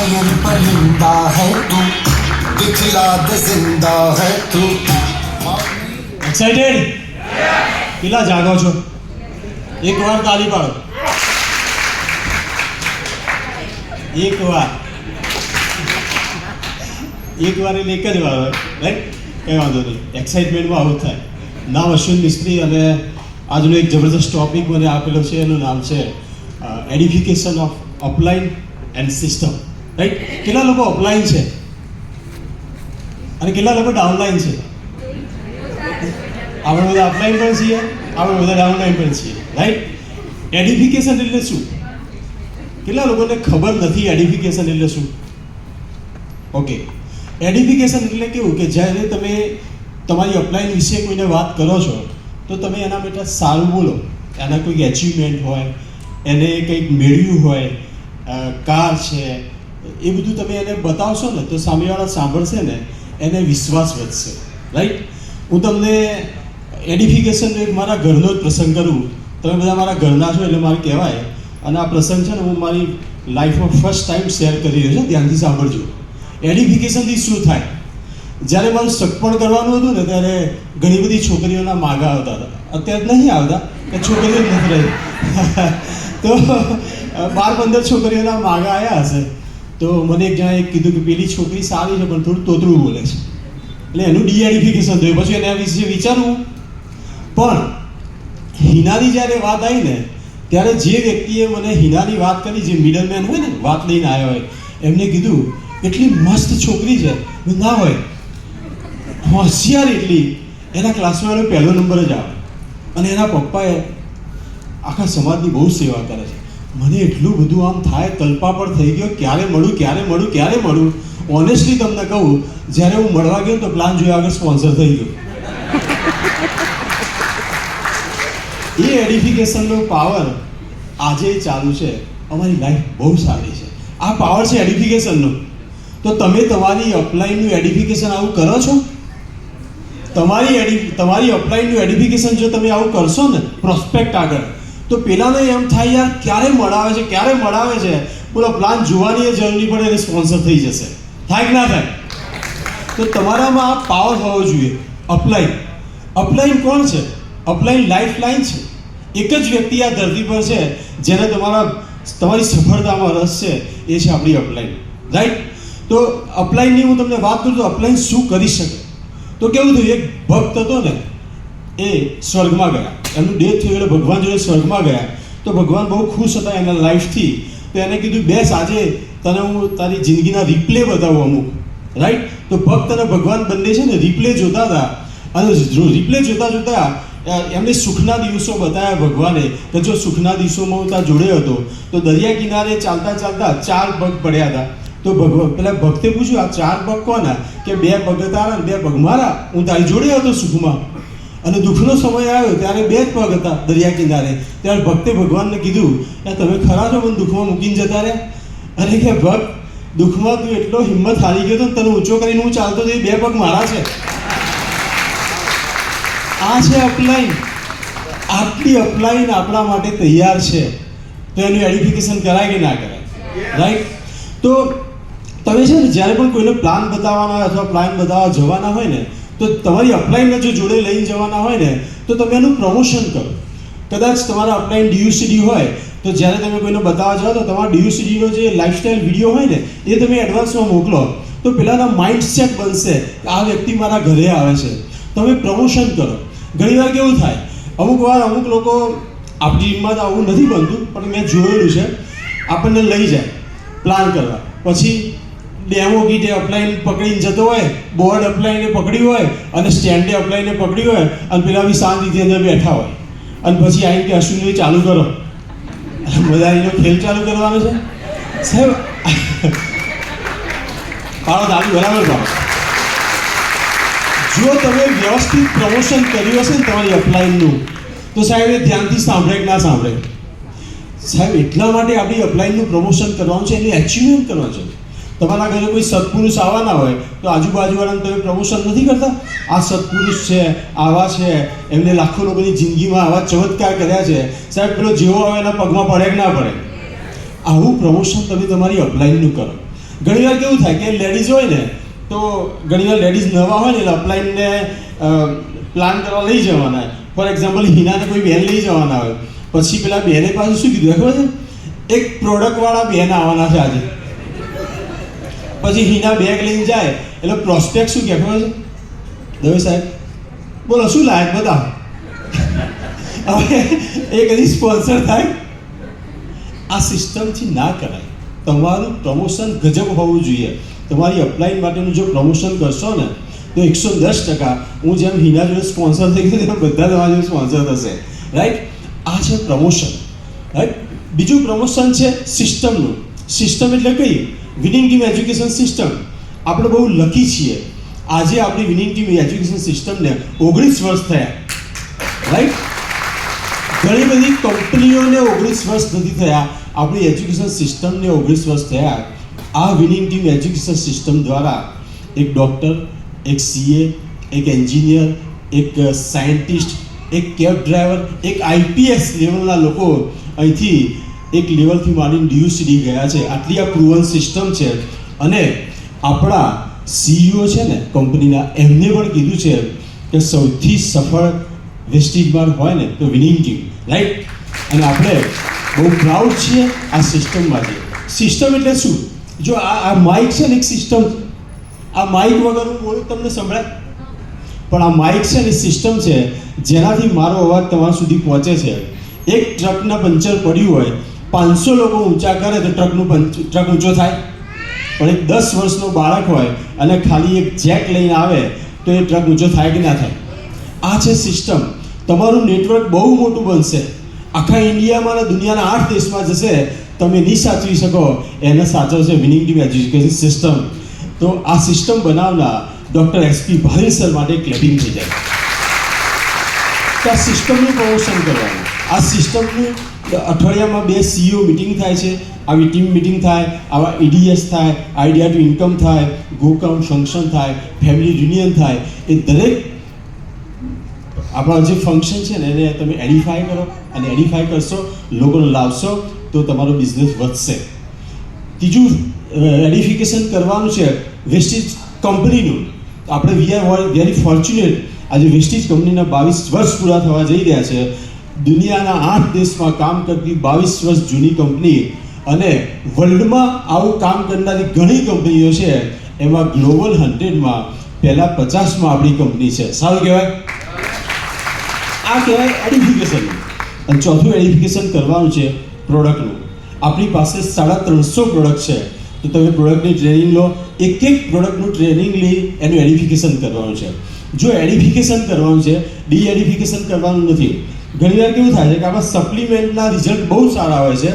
शायर परिंदा है तू, दिखला दे जिंदा है तू. એક્સાઇટેડ? કેટલા જાગો છો? એકવાર તાળી પાડો. એકવાર એટલે એક જ વાર હોય, રાઈટ? કંઈ વાંધો નહીં. એક્સાઇટમેન્ટમાં આવું જ થાય. નામ અશ્વિન મિસ્ત્રી અને આજનો એક જબરદસ્ત ટોપિક મને આપેલો છે. એનું નામ છે એડિફિકેશન of upline and system, right? કેટલા લોકો અપલાઇન છે અને કેટલા લોકો ડાઉનલાઇન છે? આપણે બધા અપલાઇન પણ છીએ, આપણે બધા ડાઉનલાઇન પણ છીએ, રાઈટ? એડિફિકેશન એટલે શું? કેટલા લોકોને ખબર નથી એડિફિકેશન એટલે શું? ઓકે, એડિફિકેશન એટલે કેવું કે જ્યારે તમે તમારી અપલાઇન વિશે કોઈને વાત કરો છો તો તમે એના માટે સારું બોલો. એના કોઈક એચિવમેન્ટ હોય, એને કંઈક મેળવ્યું હોય, કાર છે, એ બધું તમે એને બતાવશો ને તો સામેવાળા સાંભળશે ને એને વિશ્વાસ વધશે, રાઈટ? હું તમને એડિફિકેશનનો એક મારા ઘરનો જ પ્રસંગ કરું. તમે બધા મારા ઘરના છો એટલે મારે કહેવાય. અને આ પ્રસંગ છે ને હું મારી લાઈફમાં ફર્સ્ટ ટાઈમ શેર કરી રહ્યો છું. ધ્યાનથી સાંભળજો. એડિફિકેશનથી શું થાય? જ્યારે મારું સગપણ કરવાનું હતું ને ત્યારે ઘણી બધી છોકરીઓના માગા આવતા હતા. અત્યારે નહીં આવતા કે છોકરીઓ જ નથી રહી. તો 12-15 છોકરીઓના માગા આવ્યા હશે. તો મને એક જણાએ કીધું કે પેલી છોકરી સારી છે પણ થોડું તોતરું બોલે છે. એટલે એનું ડીએડિફિકેશન થયું. પછી એના વિશે વિચારવું. પણ હિનાની જ્યારે વાત આવી ને ત્યારે જે વ્યક્તિએ મને હિનાની વાત કરી, જે મિડલમેન હોય ને, વાત લઈને આવ્યો હોય, એમને કીધું એટલી મસ્ત છોકરી છે. ના હોય, હોશિયાર એટલી, એના ક્લાસમાં એનો પહેલો નંબર જ આવે અને એના પપ્પાએ આખા સમાજની બહુ સેવા કરે છે. મને એટલું બધું આમ થાય, તલપાપડ થઈ ગયો, ક્યારે મળું. ઓનેસ્ટલી તમને કહું, જ્યારે હું મળવા ગયો તો પ્લાન જોયા આગળ સ્પોન્સર થઈ ગયો. એ એડિફિકેશનનો પાવર આજે ચાલુ છે. અમારી લાઈફ બહુ સારી છે. આ પાવર છે એડિફિકેશનનો. તો તમે તમારી અપલાઇનનું એડિફિકેશન આવું કરો છો? તમારી અપલાઇનનું એડિફિકેશન જો તમે આવું કરશો ને પ્રોસ્પેક્ટ આગળ, તો પેલાને એમ થાય યાર ક્યારે મળાવે છે. બોલો, પ્લાન જોવાની એ જરૂર નહીં પડે, એને સ્પોન્સર થઈ જશે. થાય કે ના થાય? તો તમારામાં આ પાવર હોવો જોઈએ. અપલાઇન કોણ છે? અપલાઇન લાઈફ લાઈન છે. એક જ વ્યક્તિ આ ધરતી પર છે જેને તમારી સફળતામાં રસ છે. એ છે આપણી અપલાઇન, રાઈટ? તો અપલાઇનની હું તમને વાત કરું તો અપલાઇન શું કરી શકે? તો કેવું થયું, એક ભક્ત હતો ને, એ સ્વર્ગમાં ગયા. એમનું ડેથ થયું એટલે ભગવાન જોડે સ્વર્ગમાં ગયા. તો ભગવાન બહુ ખુશ હતા એના લાઈફથી. તો એને કીધું, બેસ, આજે તને હું તારી જિંદગીના રિપ્લે બતાવું અમુક, રાઈટ? તો ભક્ત અને ભગવાન બંને છે ને રિપ્લે જોતા હતા. અને રિપ્લે જોતા એમને સુખના દિવસો બતાવ્યા ભગવાને કે જો સુખના દિવસોમાં હું તારા જોડે હતો તો દરિયા કિનારે ચાલતા 4 પગ પડ્યા હતા. તો પેલા ભક્તે પૂછ્યું, આ 4 પગ કોના? કે 2 પગ તારા ને 2 પગ મારા. હું તારી જોડે હતો સુખમાં, અને દુઃખનો સમય આવ્યો ત્યારે 2 જ પગ હતા દરિયા કિનારે. ત્યારે ભક્તે ભગવાનને કીધું, તમે ખરા છો મને દુઃખમાં મૂકીને જતા રહ્યા? અરે કે ભક્ત, દુઃખમાં તું એટલો હિંમત હારી ગયો હતો, તને ઊંચો કરીને હું ચાલતો હતો, એ 2 પગ મારા છે. આ છે અપલાઇન. આટલી અપલાઇન આપણા માટે તૈયાર છે. તો એનું એડિફિકેશન કરાય કે ના કરાય? રાઈટ? તો તમે છે ને જ્યારે પણ કોઈને પ્લાન બતાવવાના હોય અથવા પ્લાન બતાવવા જવાના હોય ને, તો તમારી અપલાઇનને જો જોડે લઈને જવાના હોય ને તો તમે એનું પ્રમોશન કરો. કદાચ તમારા અપલાઇન DUCD હોય તો જ્યારે તમે કોઈને બતાવવા જાઓ તો તમારા DUCDનો જે લાઈફસ્ટાઈલ વિડીયો હોય ને એ તમે એડવાન્સમાં મોકલો. તો પેલાના માઇન્ડસેટ બનશે કે આ વ્યક્તિ મારા ઘરે આવે છે. તમે પ્રમોશન કરો. ઘણીવાર કેવું થાય, અમુક લોકો, આપણી ટીમમાં તો આવું નથી બનતું પણ મેં જોયેલું છે, આપણને લઈ જાય પ્લાન કરવા, પછી ડેમો કીટે અપલાઇન પકડીને જતો હોય, બોર્ડ અપલાઇને પકડ્યું હોય અને સ્ટેન્ડે અપલાઇને પકડ્યું હોય, અને પેલા બી શાંતિથી અંદર બેઠા હોય, અને પછી આવીને કે અશ્વિનભાઈ ચાલુ કરો. બધાનો ખેલ ચાલુ કરવાનો છે સાહેબ. પાડો તાળી બરાબર પાડો. જો તમે વ્યવસ્થિત પ્રમોશન કર્યું હશે ને તમારી અપલાઇનનું, તો સાહેબ એ ધ્યાનથી સાંભળે કે ના સાંભળે? સાહેબ, એટલા માટે આપણી અપલાઇનનું પ્રમોશન કરવાનું છે, એની એચિવમેન્ટ કરવાનું છે. તમારા ઘરે કોઈ સત્પુરુષ આવવાના હોય તો આજુબાજુવાળાને તમે પ્રમોશન નથી કરતા? આ સત્પુરુષ છે, આવા છે, એમને લાખો લોકોની જિંદગીમાં આવા ચમત્કાર કર્યા છે. સાહેબ, પેલો જેવો આવે એના પગમાં પડે કે ના પડે? આવું પ્રમોશન તમે તમારી અપલાઇનનું કરો. ઘણીવાર કેવું થાય કે લેડીઝ હોય ને તો ઘણીવાર લેડીઝ નવા હોય ને એટલે અપ્લાયને પ્લાન કરવા લઈ જવાના. ફોર એક્ઝામ્પલ હિનાને કોઈ બેન લઈ જવાના હોય, પછી પેલા બેને પાછું શું કીધું ખબર છે, એક પ્રોડક્ટવાળા બેન આવવાના છે આજે. પછી હિના બેગ લઈને જાય એટલે પ્રોસ્પેક્ટ શું કહે ખબર છે, દવે સાહેબ બોલો શું લાયક બતાવો. હવે એ કદી સ્પોન્સર થાય. આ સિસ્ટમથી ના કરાય. તમારું પ્રમોશન ગજબ હોવું જોઈએ. તમારી અપ્લાય માટેનું જો પ્રમોશન કરશો ને તો 110% હું જેમ હિના જોડે સ્પોન્સર થઈ ગયો તેમ બધા તમારા જોડે સ્પોન્સર થશે. રાઈટ? આ છે પ્રમોશન. રાઈટ? બીજું પ્રમોશન છે સિસ્ટમનું. સિસ્ટમ એટલે કઈ? Winning team education system. આપણે બહુ લકી છીએ. આજે આપણી વિનિંગ ટીમ એજ્યુકેશન સિસ્ટમને 19 વર્ષ થયા. રાઈટ? ઘણી બધી કંપનીઓને 19 વર્ષ નથી થયા, આપણી એજ્યુકેશન સિસ્ટમને 19 વર્ષ થયા. આ વિનિંગ ટીમ એજ્યુકેશન સિસ્ટમ દ્વારા એક ડૉક્ટર, એક સીએ, એક એન્જિનિયર, એક સાયન્ટિસ્ટ, એક કેબ ડ્રાઈવર, એક આઈપીએસ લેવલના લોકો અહીંથી એક લેવલથી માંડીને ડીયુસીડી ગયા છે. આટલી આ પ્રૂવન સિસ્ટમ છે. અને આપણા સીઈઓ છે ને કંપનીના, એમને પણ કીધું છે કે સૌથી સફળ વેસ્ટેજમાં હોય ને તો વિનિંગ ટીમ. રાઈટ? અને આપણે બહુ પ્રાઉડ છીએ આ સિસ્ટમમાંથી. સિસ્ટમ એટલે શું? જો આ માઇક છે ને એક સિસ્ટમ. આ માઇક વગર હું બોલું તમને સંભળાય, પણ આ માઇક છે ને સિસ્ટમ છે જેનાથી મારો અવાજ તમારા સુધી પહોંચે છે. એક ટ્રકના પંચર પડ્યું હોય, 500 લોકો ઊંચા કરે તો ટ્રક ઊંચો થાય. પણ એક 10 વર્ષનો બાળક હોય અને ખાલી એક જેક લઈને આવે તો એ ટ્રક ઊંચો થાય કે ના થાય? આ છે સિસ્ટમ. તમારું નેટવર્ક બહુ મોટું બનશે. આખા ઇન્ડિયામાં અને દુનિયાના 8 દેશમાં જશે. તમે નહીં સાચવી શકો, એને સાચવશે વિનિંગ ટીમ એજ્યુકેશન સિસ્ટમ. તો આ સિસ્ટમ બનાવનાર ડૉક્ટર એસપી ભારેલ સર માટે ક્લેપિંગ થઈ જાય. તો આ સિસ્ટમનું પ્રમોશન કરવાનું. આ સિસ્ટમનું અઠવાડિયામાં 2 સીઈઓ મિટિંગ થાય છે. આવી ટીમ મિટિંગ થાય, આવા EDS થાય, આઈડિયા ટુ ઇન્કમ થાય, ગોકાઉન્ટ ફંક્શન થાય, ફેમિલી રિયુનિયન થાય. એ દરેક આપણા જે ફંક્શન છે ને એને તમે એડિફાય કરો, અને એડિફાય કરશો, લોકોને લાવશો તો તમારો બિઝનેસ વધશે. ત્રીજું એડિફિકેશન કરવાનું છે વેસ્ટેજ કંપનીનું. આપણે વી આર વેરી ફોર્ચ્યુનેટ. આજે વેસ્ટેજ કંપનીના 22 વર્ષ પૂરા થવા જઈ રહ્યા છે. દુનિયાના 8 દેશમાં કામ કરતી 22 વર્ષ જૂની કંપની, અને વર્લ્ડમાં આવું કામ કરનારી ઘણી કંપનીઓ છે. એમાં ગ્લોબલ 100માં પહેલા 50માં આપણી કંપની છે. સારું કહેવાય? આ કહેવાય એડિફિકેશન. અને ચોથું એડિફિકેશન કરવાનું છે પ્રોડક્ટનું. આપણી પાસે 350 પ્રોડક્ટ છે. તો તમે પ્રોડક્ટની ટ્રેનિંગ લો. એક પ્રોડક્ટનું ટ્રેનિંગ લઈ એનું એડિફિકેશન કરવાનું છે. જો એડિફિકેશન કરવાનું છે, ડી એડિફિકેશન કરવાનું નથી. ઘણીવાર કેવું થાય છે કે આપણા સપ્લિમેન્ટના રિઝલ્ટ બહુ સારા હોય છે,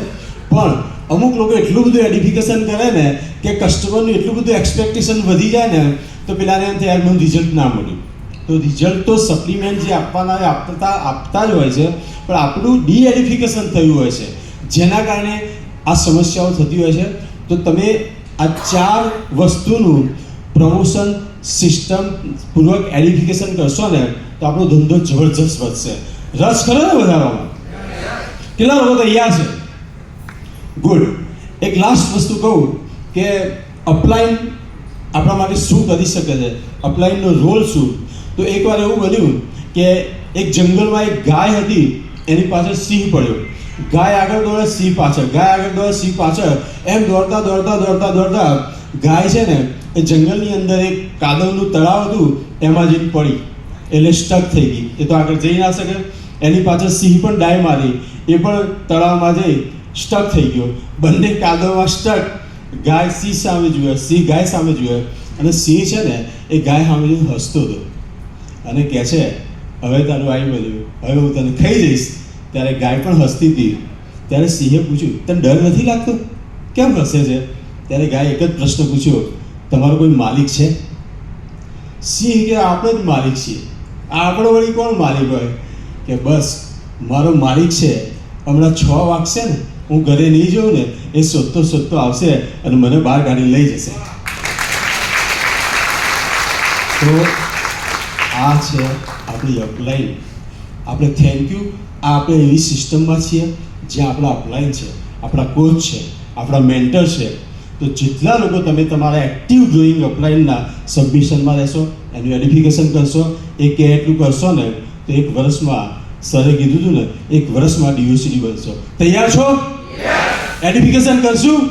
પણ અમુક લોકો એટલું બધું એડિફિકેશન કરે ને કે કસ્ટમરનું એટલું બધું એક્સપેક્ટેશન વધી જાય ને તો પેલાને એમ થાય મને રિઝલ્ટ ના મળ્યું. તો રિઝલ્ટ તો સપ્લિમેન્ટ જે આપવાના આપતા જ હોય છે, પણ આપણું ડી એડિફિકેશન થયું હોય છે, જેના કારણે આ સમસ્યાઓ થતી હોય છે. તો તમે આ 4 વસ્તુનું પ્રમોશન સિસ્ટમ પૂર્વક એડિફિકેશન કરશો ને તો આપણો ધંધો જબરજસ્ત વધશે. રસ ખરો ને વધારવામાં? કેટલા લોકો તૈયાર છે? ગુડ. એક લાસ્ટ વસ્તુ કહું કે અપલાઇન આપણા માટે શું કરી શકે છે, અપલાઇનનો રોલ શું. તો એકવાર એવું બન્યું કે એક જંગલમાં એક ગાય હતી, એની પાછળ સિંહ પડ્યો. ગાય આગળ દોડે, સિંહ પાછળ, ગાય આગળ દોડે, સિંહ પાછળ. એમ દોડતા ગાય છે ને એ જંગલની અંદર એક કાદવનું તળાવ હતું, એમાં જઈને પડી, એટલે સ્ટક થઈ ગઈ. એ તો આગળ જઈ ના શકે. એની પાછળ સિંહ પણ ડાય મારી, એ પણ તળાવમાં જઈ સ્ટક થઈ ગયો. બંને કાદવમાં સ્ટક. ગાય સિંહ સામે જુએ, સિંહ ગાય સામે જુએ, અને સિંહ છે ને એ ગાય સામે જઈને હસતો હતો અને કહે છે હવે તારું આવી બધું, હવે હું તને ખાઈ જઈશ. ત્યારે ગાય પણ હસતી હતી. ત્યારે સિંહે પૂછ્યું તને ડર નથી લાગતો? કેમ હસે છે? ત્યારે ગાય એક જ પ્રશ્ન પૂછ્યો, તમારો કોઈ માલિક છે? સિંહ કે આપણે જ માલિક છીએ. આપણો વળી કોણ માલિક હોય? કે બસ મારો માલિક છે, હમણાં 6 વાગશે ને હું ઘરે નહીં જાઉં ને એ શોધતો આવશે અને મને બહાર કાઢી લઈ જશે. તો આ છે આપણી અપલાઇન. આપણે થેન્ક યુ. આપણે એવી સિસ્ટમમાં છીએ જ્યાં આપણા અપલાઇન છે, આપણા કોચ છે, આપણા મેન્ટર છે, તો જેટલા લોકો તમે તમારા એક્ટિવ ડ્રોઈંગ અપ્લાઇનના સબમિશનમાં રહેશો, એનું એડિફિકેશન કરશો, એ કે એટલું કરશો ને તો 1 વર્ષમાં સરે કીધું હતું ને 1 વર્ષમાં DOCD બનશો. તૈયાર છો? એડિફિકેશન કરશું?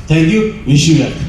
Thank you. Wish you well.